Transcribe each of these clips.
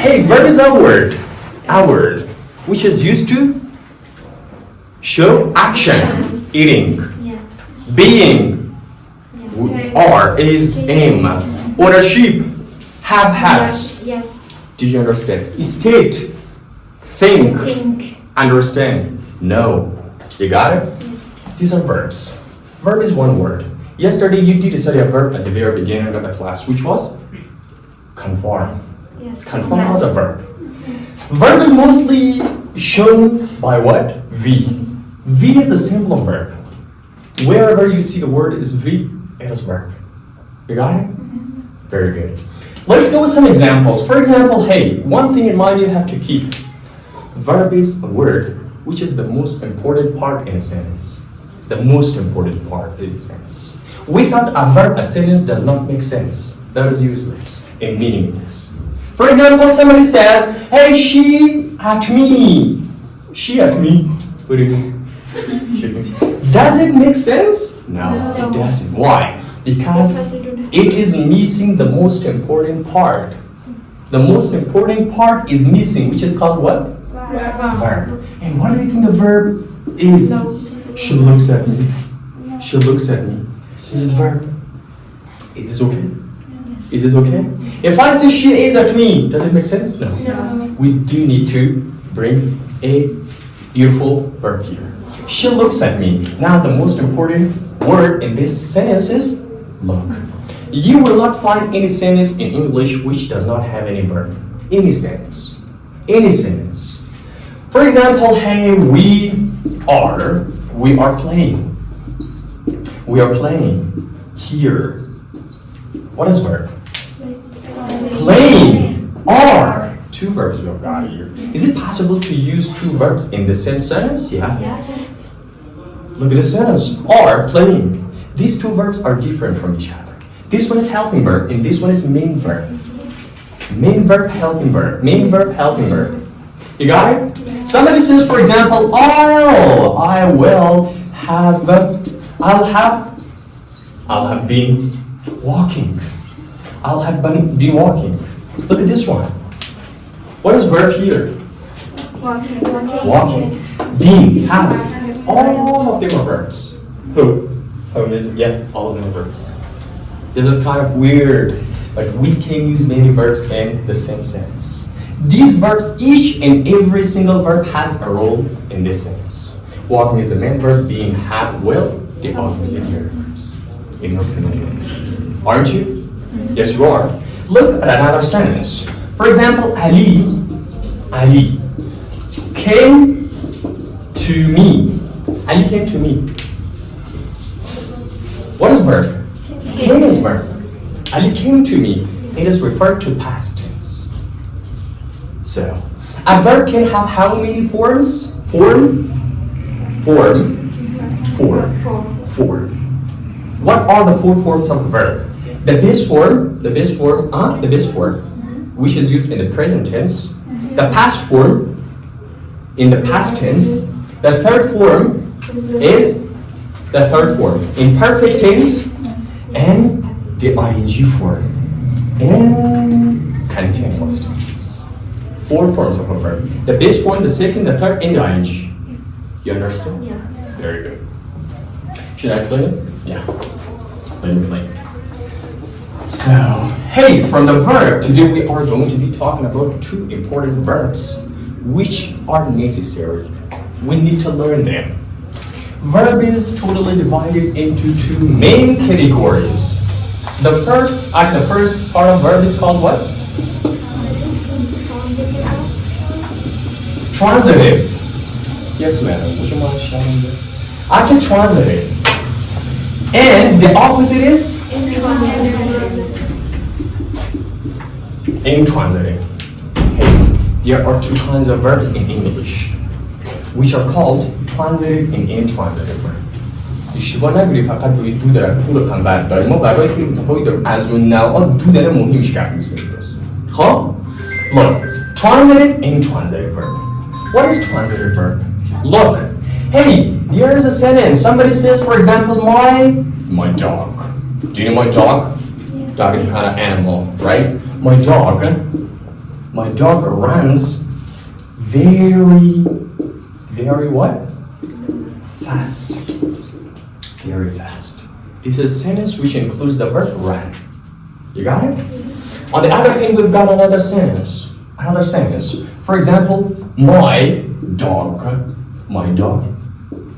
Hey, verb is a word, which is used to show action, eating, Yes. being, Yes. are, is, am, ownership, have, has. Yes. Do you understand? State, think, Think. understand, know. You got it? Yes. These are verbs. Verb is one word. Yesterday you did study a verb at the very beginning of the class, which was conform. Yes. Conform was a Yes. verb. Verb is mostly shown by what? V. V is a symbol of verb. Wherever you see the word is V, it is verb. You got it? Very good. Let's go with some examples. For example, hey, one thing in mind you have to keep. Verb is a word which is the most important part in a sentence. The most important part in a sentence. Without a verb, a sentence does not make sense. That is useless and meaningless. For example, somebody says, hey, she at me. She at me. What do you think? Does it make sense? No, it doesn't. Why? Because it is missing the most important part. The most important part is missing, which is called what? Verb. And what do you think the verb is? She looks at me. She looks at me. Is this verb? Is this okay? Is this okay? If I say she is at me, does it make sense? No. No. We do need to bring a beautiful verb here. She looks at me. Now the most important word in this sentence is look. You will not find any sentence in English which does not have any verb. Any sentence. Any sentence. For example, hey, we are playing. We are playing here. What is verb? Playing. Are. Two verbs we have got here. Is it possible to use two verbs in the same sentence? Yeah. Yes. Look at the sentence. Are playing. These two verbs are different from each other. This one is helping verb and this one is main verb. Main verb, helping verb. Main verb, helping verb. You got it? Yes. Somebody says, for example, I'll have been walking. I'll have been walking. Look at this one. What is verb here? Walking. Walking. Being. Have. All of them are verbs. Who? Who is it? Yeah, all of them are verbs. This is kind of weird, but we can use many verbs in the same sentence. These verbs, each and every single verb has a role in this sentence. Walking is the main verb, being, have, will, the auxiliary verbs. Aren't you? Yes, you are. Look at another sentence. For example, Ali came to me. Ali came to me. What is verb? Came is verb. Ali came to me. It is referred to past tense. So, a verb can have how many forms? Form. What are the four forms of a verb? The base form, which is used in the present tense. The past form, in the past tense. The third form is the third form in perfect tense, and the ing form in continuous tenses. Four forms of a verb. The base form, the second, the third, and the ing. You understand? Yes. Very good. Should I explain it? Yeah. Let me explain. So, hey, from the verb, today we are going to be talking about two important verbs which are necessary. We need to learn them. Verb is totally divided into two main categories. The first part of verb is called what? Transitive. Yes, madam. Would you mind shouting that? Transitive. And the opposite is? Intransitive. Hey, there are two kinds of verbs in English, which are called transitive and intransitive verb. اشتباه نگیری فقط روی دو داره دو رقم ورد داریم ما verbای خیلی متفاوتی داریم از اون نوعا دو داره مهمش کرد می‌سازیم درست خب look transitive intransitive verb. What is transitive verb? Look, hey, there is a sentence. Somebody says, for example, my dog. Do you know my dog? Dog is a kind of animal, right? My My dog runs very, very what? Fast. Very fast. This is a sentence which includes the verb run. You got it? On the other hand, we've got another sentence. Another sentence. For example, my dog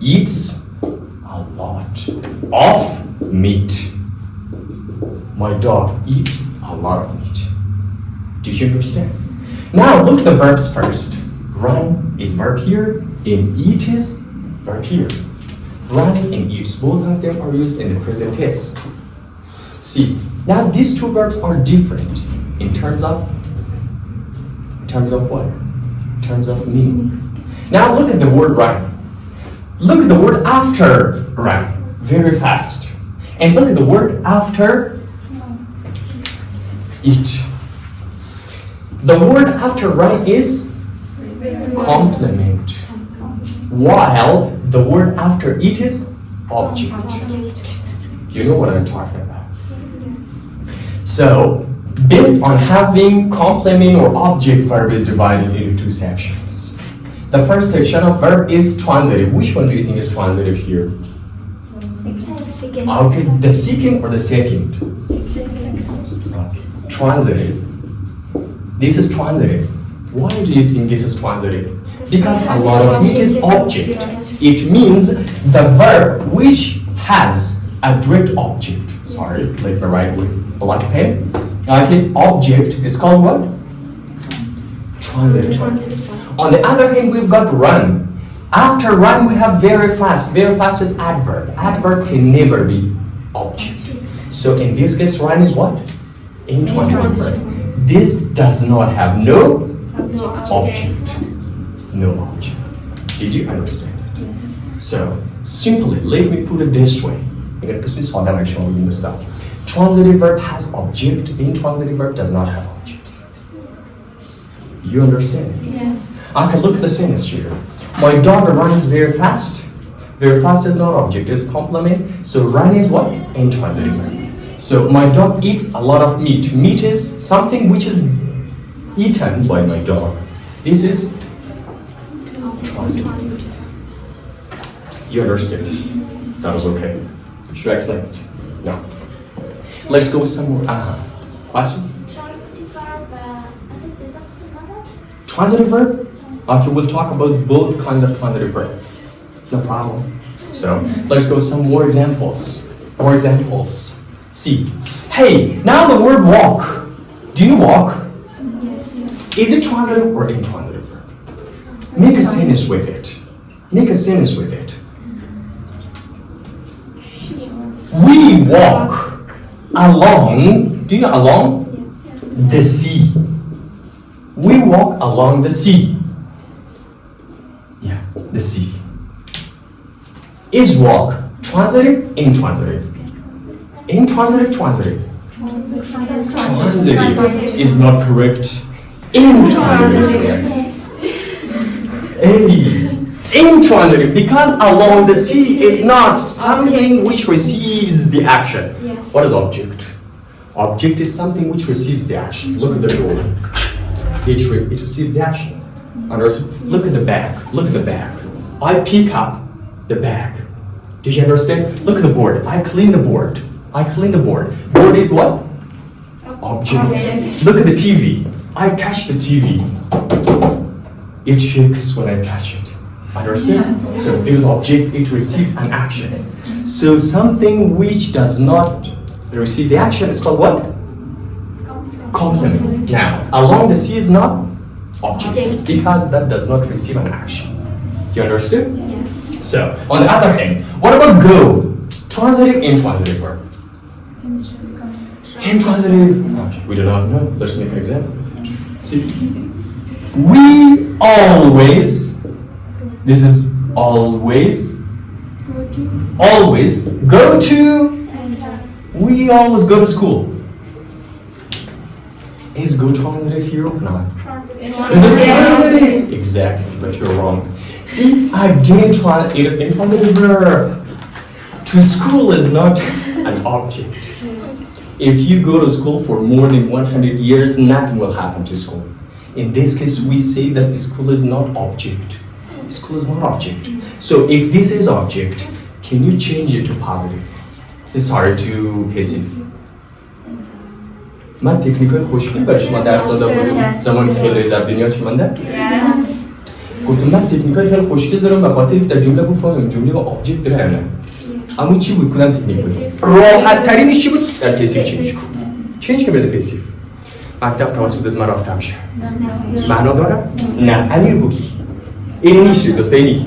eats a lot of meat. My dog eats a lot of meat. Do you understand? Now look at the verbs first. Run is verb here, and eat is verb here. Runs and eats, both of them are used in the present case. See, now these two verbs are different in terms of what? In terms of meaning. Now look at the word run. Look at the word after run, very fast. And look at the word after eat. The word after run is complement, while the word after eat is object. You know what I'm talking about. So, based on having complement or object, verb is divided into two sections. The first section of verb is transitive. Which one do you think is transitive here? Second. Okay, the second or the second? Transitive. This is transitive. Why do you think this is transitive? Because a lot of it is object. It means the verb which has a direct object. Sorry, let me write with black pen. Okay, object is called what? Transitive. On the other hand, we've got run. After run, we have very fast. Very fast is adverb. Adverb can never be object. So in this case, run is what? Intransitive verb. This does not have no object. No object. Did you understand it? Yes. So, simply, let me put it this way. Because we saw that actually in the stuff. Transitive verb has object. Intransitive verb does not have object. You understand it? Yes. I can look at the sentence here. My dog runs very fast. Very fast is not object, it's complement. So run is what? Intransitive verb. So my dog eats a lot of meat. Meat is something which is eaten by my dog. This is transitive. You understand? That was okay. Should I explain it? No. Let's go with some more. Question? Transitive verb, Transitive verb? Okay, we'll talk about both kinds of transitive verb. No problem. So, let's go with some more examples. More examples. See. Hey, now the word walk. Do you walk? Yes. Is it transitive or intransitive verb? Make a sentence with it. Make a sentence with it. We walk along, do you know along? The sea. We walk along the sea. Yeah, the sea. Is walk transitive, intransitive? Intransitive, transitive. Transitive is not correct. Intransitive is correct. Hey, intransitive, because along the sea is not something which receives the action. Yes. What is object? Object is something which receives the action. Look at the door. It receives the action. Understand? Look at the bag. Look at the bag. I pick up the bag. Did you understand? Look at the board. I clean the board. I clean the board. Board is what? Object. Look at the TV. I touch the TV. It shakes when I touch it. Understand? Yes. So it is object, it receives an action. So something which does not receive the action is called what? Complement. Now, along the sea is not object because that does not receive an action. You understood? Yes. So, on the other hand, what about go? Transitive, intransitive verb. Intransitive. Okay, we do not know. Let's make an example. See, we always. This is always. Always go to. We always go to school. Is go transitive here or not? Is this transitive? Exactly, but you're wrong. See, again, it is intransitive verb. To school is not an object. If you go to school for more than 100 years, nothing will happen to school. In this case, we say that school is not object. School is not object. So if this is object, can you change it to positive? Sorry, to passive. من تکنیک‌های خوشگل برای شما درس داده بودم زمانی که خیلی ضرب دنیا چی مانده؟ گفتم من تکنیک‌های خیلی خوشگل دارم به خاطر اینکه در جمله بفهمم جمله با آبجکت داره نه. اما چی بود کدام تکنیک بود؟ راحت ترینش چی بود؟ در پسیو چنج کن. چنج که بده پسیو. مکتب توسط از من رفتم شه. معنا داره؟ نه. امیر بگی. این نیست دوست اینی.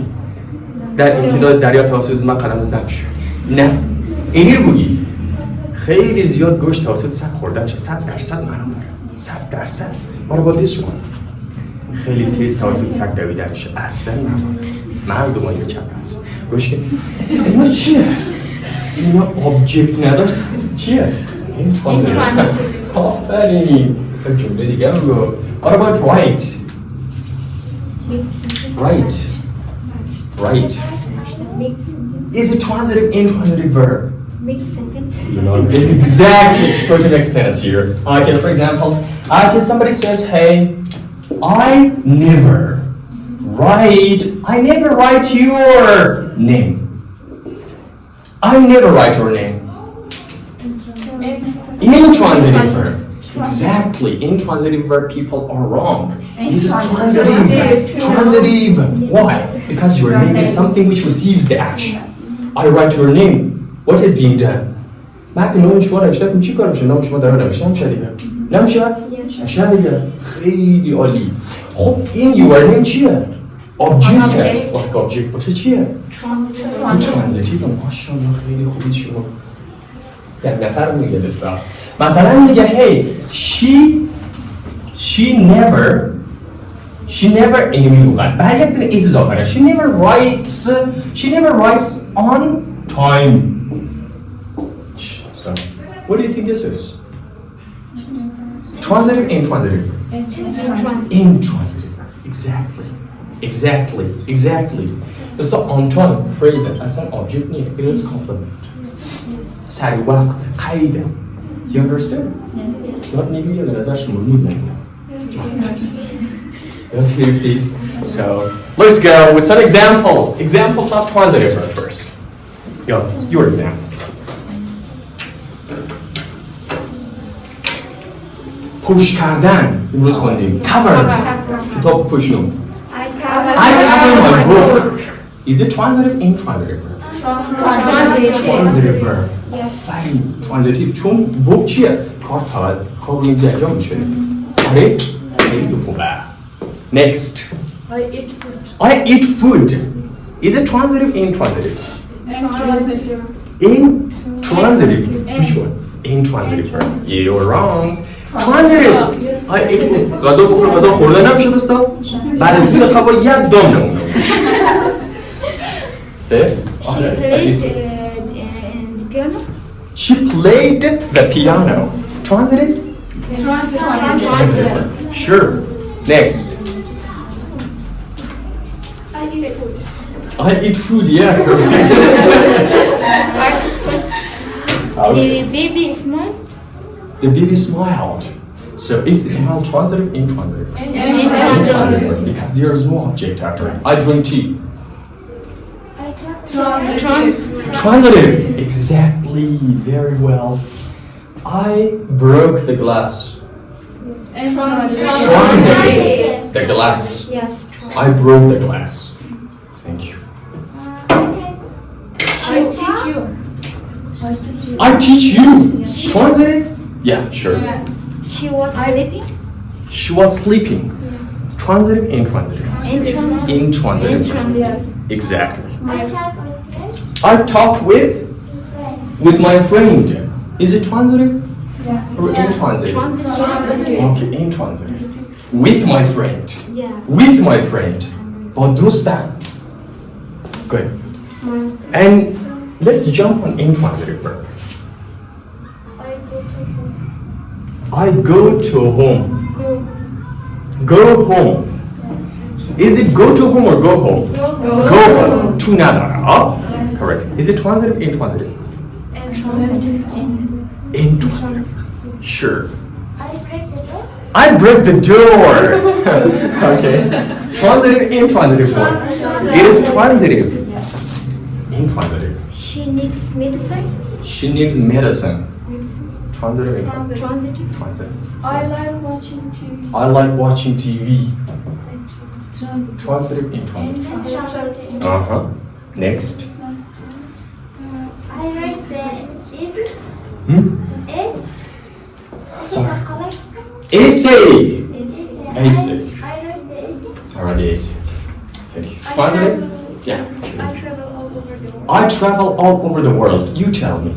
در امتداد دریا توسط از من قدم زدم شه. نه. اینی رو بگی. خیلی زیاد گوشت توسط سگ خوردم شه 100% معنا داره. 100%. ما رو با دست کن. خیلی تیز توسط سگ دویده میشه. اصلا مردم چپ هست. گوش کن. اینا چیه؟ اینا آبجکت نداشت. چیه؟ این آفرین. تا جمله دیگه رو. What about right? Right. Is it transitive, intransitive verb? You know, exactly. Go to the next sentence here. Okay, for example, somebody says, "Hey, I never write your name. I never write your name." Intransitive verb. Exactly. Intransitive verb people are wrong. This is transitive. Transitive. Why? Because your name is something which receives the action. I write your name. What is being done? من که نام شما نوشتم چی کار میشه؟ نام شما داره نوشتم میشه دیگه. نمیشه؟ میشه دیگه. خیلی عالی. خب این your name چیه؟ Object. وقتی object باشه چیه؟ Transitive. ماشاءالله خیلی خوبی شما. یک نفر میگه دستا. مثلا میگه hey she never اینو میگه بعد یک دونه is اضافه نه she never writes on time. So what do you think this is? Transitive, intransitive? Intransitive. Exactly. دوستا on time phrase اصلا object نیه. It is complement. سری وقت قیده. You understand? Yes. یاد نمیگه به نظرش مورد نمیگه. So let's go with some examples. Examples of transitive verb first. Go, your example. پوش کردن. امروز خوندیم. Cover. کتاب پوشنم. I cover my book. Is it transitive, intransitive verb? Transitive verb. فعلی ترانزیتیو چون بوک چیه؟ کار رو اینجا انجام میشه. آره؟ خیلی خوبه. Next. I eat food. Is it transitive, intransitive? Intransitive. Which one? Intransitive verb. You're wrong. Transitive. I eat food. غذا بخورم غذا خوردن نمیشه دوستا؟ بعد از دو دقیقه با یک دام نمونه. She played the piano. Transitive? Transitive. Sure. Next. I eat food, yeah. The baby smiled. The baby smiled. So is smile transitive, intransitive? Intransitive. Because there is no object after it. I drink tea. Transitive. Exactly. Very well. I broke the glass. Transitive. The glass. Yes. I broke the glass. Thank you. I teach you. Transitive? Yeah, sure. She was sleeping. She was sleeping. Transitive, intransitive. Intransitive. Yes. Exactly. I I talk with friends. talk with my friend. Is it transitive or intransitive? Transitive. Okay, intransitive. With my friend. Yeah. With my friend. با دوستم. Good. And let's jump on intransitive verb. I go to home. Go home. Is it go to home or go home? Go home. To nadara. Yes. Correct. Is it transitive, intransitive? Intransitive. Sure. I break the door. I break the door. Okay. Transitive, intransitive word. It is transitive. Intransitive. She needs medicine. She needs medicine. Transitive, Transitive. transitive. I like watching TV. I like watching TV. Transitive, intransitive. Transitive. Uh-huh. Next. I read the S's. Hmm? S. Sorry. Essay. Essay. I read the essay. Alright, essay. Thank you. Transitive? Yeah. I travel all over the world. I travel all over the world. You tell me.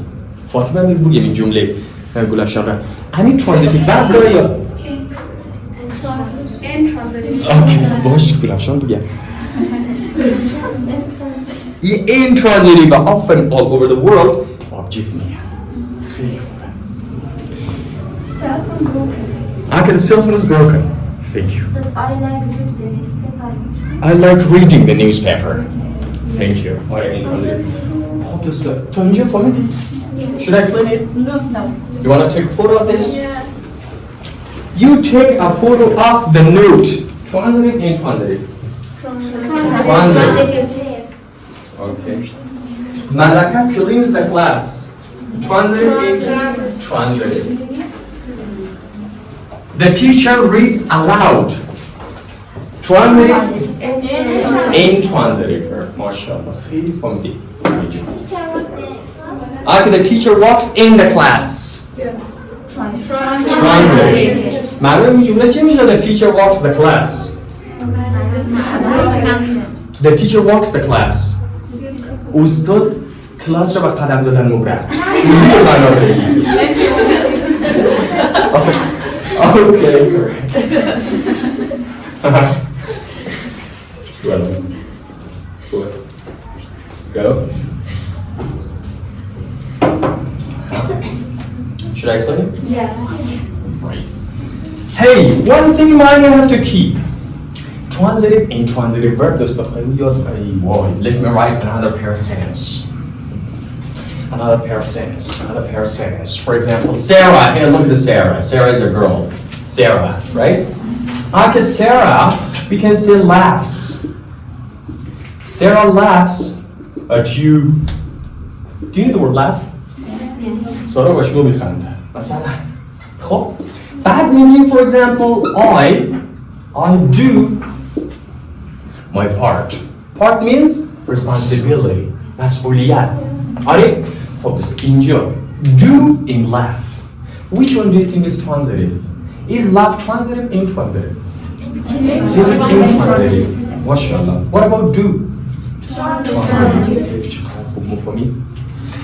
فاطمه میگه این جمله گلفشان را همین ترانزیتیو ورب داره یا Intransitive. اوکی باش گلفشان بگه این intransitive و often all over the world object میه خیلی خوبه Cell phone broken. Okay, the cell phone is broken. Thank you. So I like read the newspaper. I like reading the newspaper. Thank you. What an intransitive. خب دوستا تا اینجا فهمیدی؟ Should I clean it? No. You want to take a photo of this? You take a photo of the note. Transitive, intransitive. Transitive. Okay. Malaka cleans the class. Transitive, intransitive. The teacher reads aloud. Transitive, intransitive. MashaAllah. خیلی فهمیدی. Okay, the teacher walks in the class. Yes. Transitive. معلومه این جمله چی میشه؟ The teacher walks the class. The teacher walks the class. استاد کلاس رو با قدم زدن مبرم. این معنا داره. Okay. Well, good. Go. Should I clean it? Yes. Hey, one thing in mind you have to keep. Transitive, intransitive verb. Let me write another pair of sentences. Another pair of sentences. Another pair of sentences. For example, Sarah. Here, look at the Sarah. Sarah is a girl. Sarah, right? Okay, Sarah, we can say laughs. Sarah laughs at you. Do you know the word laugh? سارا با شما میخنده مثلا خب بعد میگیم for example I do my part. Part means responsibility. مسئولیت. آره خب دوست اینجا do in laugh. Which one do you think is transitive? Is laugh transitive, intransitive? This is intransitive. MashaAllah. What about do? Transitive. خوب مفهمی؟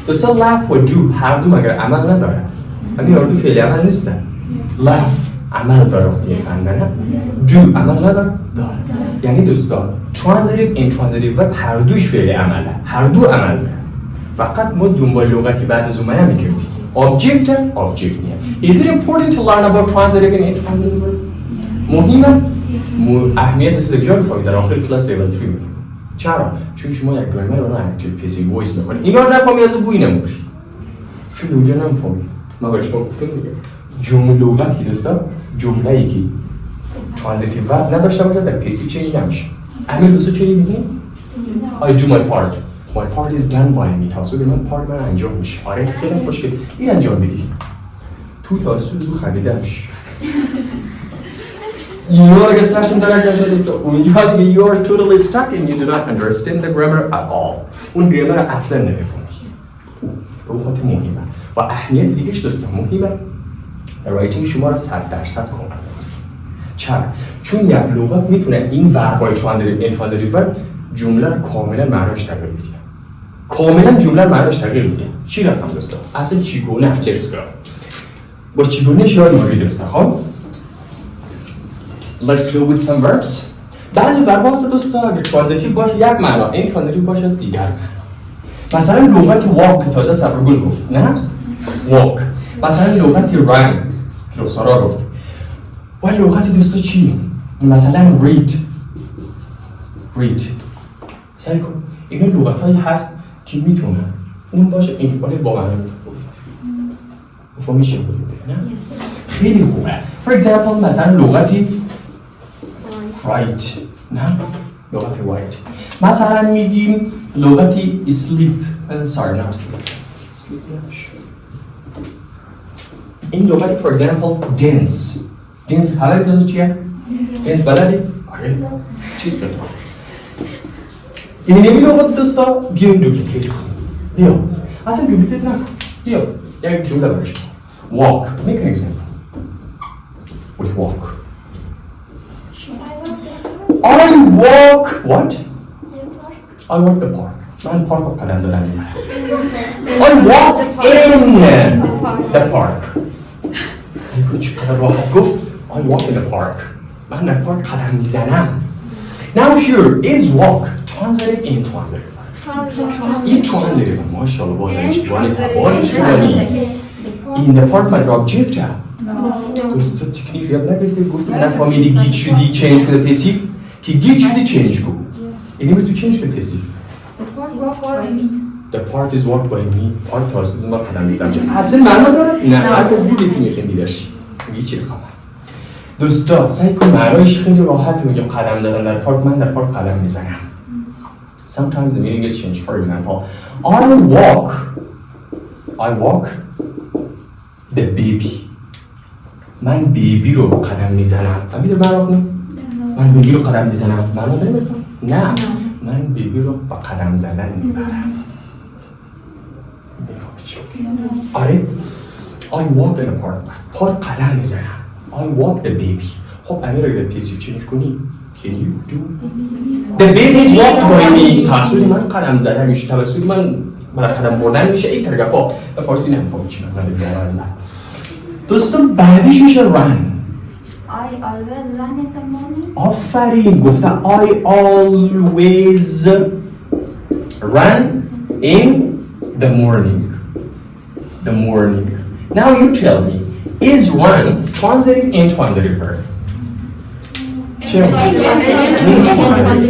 دوستا laugh و do هر دو مگر عمل نداره همین هر دو فعلی عمل نیستن laugh عمل داره وقتی خندن do عمل نداره داره یعنی دوستا transitive intransitive و هر دوش فعلی عمله هر دو عمل داره فقط ما دنبال لغتی بعد از اومه میکردیم object میه Is it important to learn about transitive and intransitive verb? مهمه اهمیت از کجا میفهمی در آخر کلاس لیول 3 میفهمی چرا؟ چون شما یک گرامر رو اکتیو پیسیو وایس میخونید اینا رو نفهمی از او بوی نموشی چون اونجا نمیفهمی ما برای شما گفتم دیگه جمله لغتی دوستا جمله‌ای که ترانزیتیو ورب نداشته باشه در پیسیو چنج نمیشه امیر دوستا چی میگین؟ I do my part. My part is done by me. توسط من پارت من انجام میشه آره خیلی خوشگل این انجام بدی تو توسط او خریده میشه اینا رو که سرشن داره گذاشته دوستا اونجا دیگه you are totally stuck and you do not understand the grammar at all اون گرامر رو اصلا نمیفهمی به اون خاطر مهمه و اهمیت دیگهش دوستا مهمه رایتینگ شما رو 100% کمک می‌کنه چرا؟ چون یک لغت میتونه این وربای ترانزیتیو اینترانزیتیو ورب جمله رو کاملا معناش تغییر بده کاملا جمله رو معناش تغییر میده چی رفتم دوستا؟ اصلا چیگونه؟ let's go با چیگونه شاید موردی دوستا خب؟ Let's go with some verbs. بعضی ورب هست دوستا اگه ترانزیتیو باشه یک معنا این ترانزیتیو باشه دیگر معنا مثلا لغت walk که تازه صبرگل گفت نه؟ walk مثلا لغت run که رسارا گفت و لغت دوستا چی؟ مثلا read سعی کن اینا لغت هایی هست که میتونه اون باشه این ولی با معنی میتونه فهمی چی بود نه؟ خیلی خوبه For example مثلا لغتی right نه لغتی right مثلا میگیم لغتی sleep sorry not sleep این لغتی for example dense dense خبری داره چیه؟ dense بلدی؟ آره چیز بلدی این لغت دوستا بیایم دوپلیکیت کنیم بیا اصلا دوپلیکیت نکن بیا یک جمله برش walk make an example with walk I walk what? I walk the park من پارک رو قدم زدن میبرم I walk in the park سعی چقدر راحت گفت I walk in the park من در پارک قدم میزنم Now here is walk transitive intransitive intransitive ماشاءالله باز اشتباه نکنی in the park من object دوستا تکنیک یاد نگرفته گفتیم نفهمیدی گیج شدی چینج کنه پسیف که گیج شدی چینج کن اینی تو چینج کنه پسیف The park is walked by me park توسط ما قدم زدم اصلا معنا داره؟ نه هر کس بوده که میخوندیدش میگه چی خواهم دوستا سعی کن معنایش خیلی راحت میگم قدم زدن در پارک من در پارک قدم میزنم Sometimes the meaning is changed for example I walk the baby من بیبی رو قدم میزنم من بیدر معنا کنم من بیبی رو قدم میزنم معنا داره میکنم نه من بیبی رو با قدم زدن میبرم آره I walk in the park پارک قدم میزنم I walk the baby خب امیر اگه پیسی چینج کنی Can you do The baby is walked by me توسط من قدم زدن میشه توسط من قدم بردن میشه ای ترگپا به فارسی نمیفهم چی من دیگه از نه دوستان بعدیش میشه run I always run in the morning. آفرین گفتم I always run in the morning Now you tell me is run transitive intransitive verb چرا؟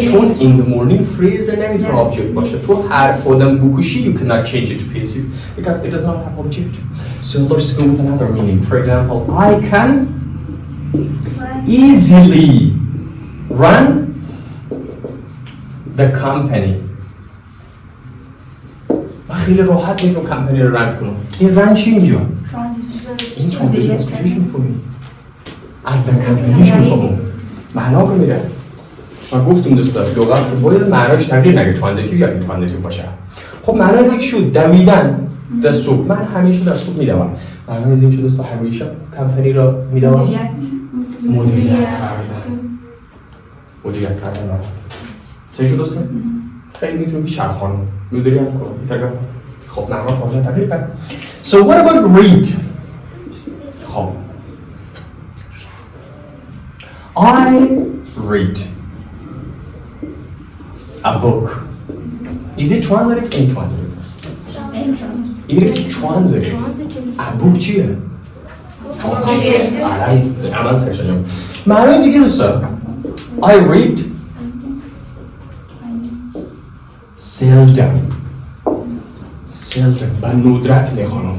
چون in the morning phrase نمیتونه object باشه تو حرف آدم بکشی you cannot change it to passive because it does not have object so let's go with another meaning for example I can easily run the company من خیلی راحت میتونم کمپانی رو رن کنم این رن چی اینجا؟ این transitive is کجاش میفهمی؟ از در کمپانیش میفهمم معنا رو میره من گفتم دوستا لغت باید معناش تغییر نگه ترانزیتیو یا اینترانزیتیو باشه خب معنی از یک شد دویدن در صبح من همیشه در صبح میدوم معنی از این شد دوستا همیشه کمپانی رو میدوم مدیریت کردن چه شد دوستا؟ خیلی میتونم چرخان مدیریت کنم خب معنا کاملا تغییر کرد So what about read؟ خب I read a book. Is it transitive or intransitive? It is transitive. A book چیه؟ الان سکشن معنی دیگه دوستا I read seldom به ندرت میخوانم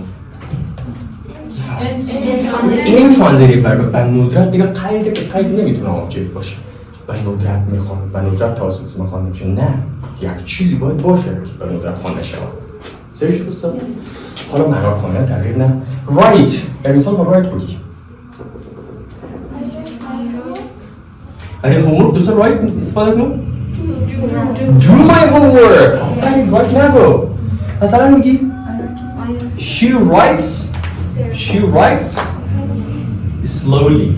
این ترانزیتیو ورب به ندرت دیگه قید نمیتونه آبجکت باشه به ندرت میخوانم به ندرت توسط ما خوانده میشه نه یک چیزی باید باشه که به ندرت خوانده شود سریش دوستا حالا معنا کاملا تغییر نه write مثال با write بگی اگه homework دوستا write استفاده کنم do my homework write نگو مثلا میگی she writes slowly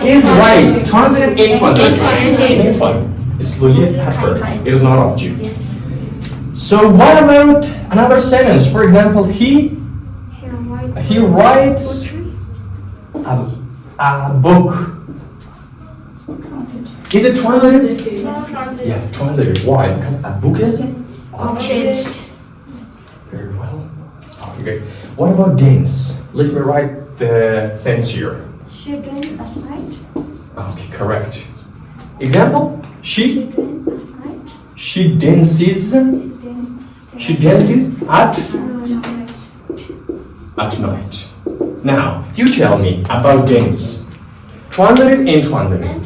is right transitive intransitive slowly is adverb it is not object so what about another sentence for example he writes a book is it transitive? Yeah, transitive. Why? Because a book is object. Very well. Okay. What about dance? Let me write the sentence here. She drinks at night. Okay, correct. Example? She dances. She dances at night. Now, you tell me about tense. Transitive, intransitive.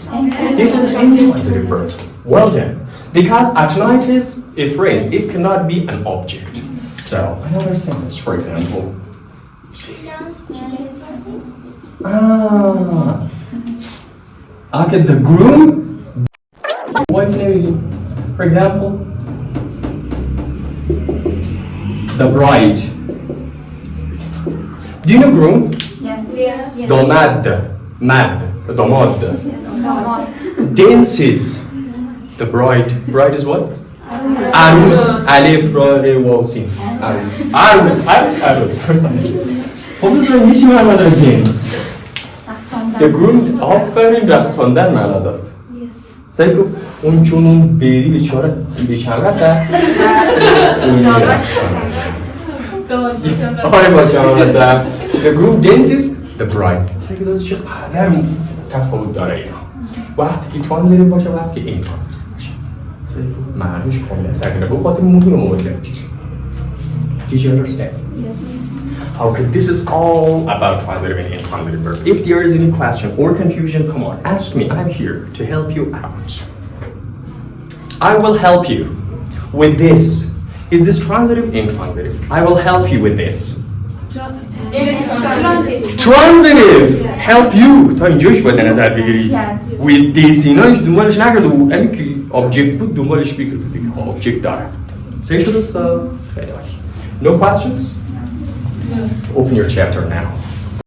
This is intransitive verb. Well done. Because at night is a phrase, it cannot be an object. So, another sentence, for example. Okay, the groom. Wife name. For example, the bride. Do you know groom? Yes. Domad. Mad. Domad. Dances. The bride. Bride is what? Arus. Alif, Ra, Re, Waw, Sin. Arus. What is the English another dance? The groom آفرین رقصاندن معنا داد. سعی کن اون چون اون بری بیچاره هست آره باچه هست. The groom dances the bride. سعی کن چه قدر تفاوت داره اینا. وقتی که transitive باشه وقتی که intransitive باشه. سعی کن معنیش کاملا تغییر به خاطر مهم مواجهه. Did you understand? Yes. Okay, this is all about transitive and intransitive verb. If there is any question or confusion, come on, ask me. I'm here to help you out. I will help you with this. Is this transitive, intransitive? I will help you with this. Transitive. Help you. تا اینجاش باید نظر بگیری. With this اینا دنبالش نگرد و همین که object بود دنبالش بگرد دیگه. Object داره. صحیح شد دوستا؟ خیلی عالی. No questions? Open your chapter now.